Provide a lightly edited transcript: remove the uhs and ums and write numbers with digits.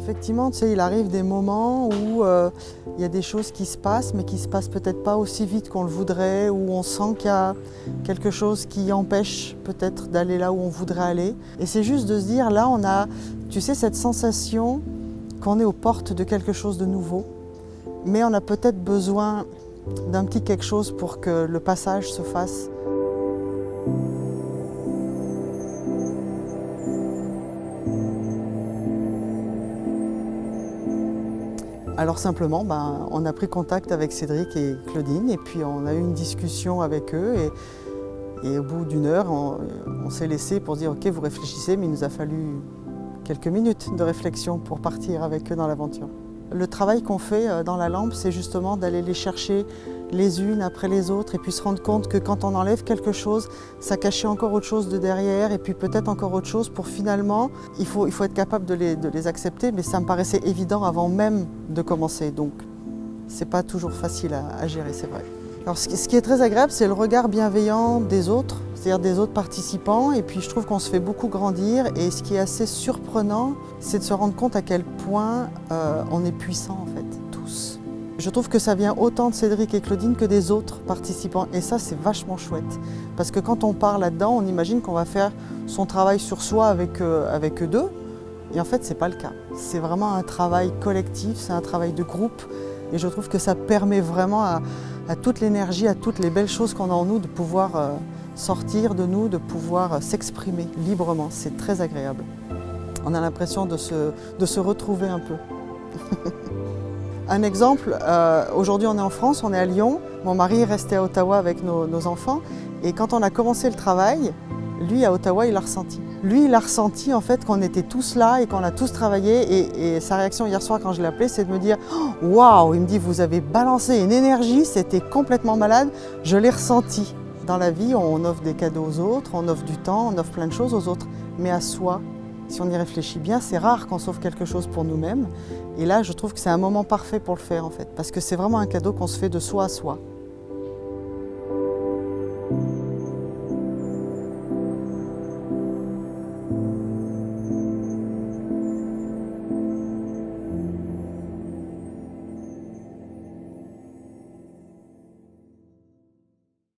Effectivement, tu sais, il arrive des moments où il y a des choses qui se passent, mais qui se passent peut-être pas aussi vite qu'on le voudrait, où on sent qu'il y a quelque chose qui empêche peut-être d'aller là où on voudrait aller. Et c'est juste de se dire, là, on a, tu sais, cette sensation qu'on est aux portes de quelque chose de nouveau, mais on a peut-être besoin d'un petit quelque chose pour que le passage se fasse. Alors simplement, on a pris contact avec Cédric et Claudine et puis on a eu une discussion avec eux et au bout d'une heure, on s'est laissé pour dire ok, vous réfléchissez, mais il nous a fallu quelques minutes de réflexion pour partir avec eux dans l'aventure. Le travail qu'on fait dans la lampe, c'est justement d'aller les chercher les unes après les autres et puis se rendre compte que quand on enlève quelque chose, ça cachait encore autre chose de derrière et puis peut-être encore autre chose pour finalement, il faut être capable de les accepter, mais ça me paraissait évident avant même de commencer, donc c'est pas toujours facile à gérer, c'est vrai. Alors ce qui est très agréable, c'est le regard bienveillant des autres, c'est-à-dire des autres participants, et puis je trouve qu'on se fait beaucoup grandir, et ce qui est assez surprenant, c'est de se rendre compte à quel point on est puissant en fait, tous. Je trouve que ça vient autant de Cédric et Claudine que des autres participants, et ça c'est vachement chouette, parce que quand on part là-dedans, on imagine qu'on va faire son travail sur soi avec eux deux, et en fait c'est pas le cas. C'est vraiment un travail collectif, c'est un travail de groupe, et je trouve que ça permet vraiment à toute l'énergie, à toutes les belles choses qu'on a en nous, de pouvoir sortir de nous, de pouvoir s'exprimer librement. C'est très agréable. On a l'impression de se retrouver un peu. Un exemple, aujourd'hui on est en France, on est à Lyon. Mon mari est resté à Ottawa avec nos enfants. Et quand on a commencé le travail, lui à Ottawa, il l'a ressenti. Lui, il a ressenti en fait qu'on était tous là et qu'on a tous travaillé. Et sa réaction hier soir quand je l'ai appelé, c'est de me dire « Waouh !» Il me dit « Vous avez balancé une énergie, c'était complètement malade, je l'ai ressenti. » Dans la vie, on offre des cadeaux aux autres, on offre du temps, on offre plein de choses aux autres. Mais à soi, si on y réfléchit bien, c'est rare qu'on s'offre quelque chose pour nous-mêmes. Et là, je trouve que c'est un moment parfait pour le faire en fait. Parce que c'est vraiment un cadeau qu'on se fait de soi à soi.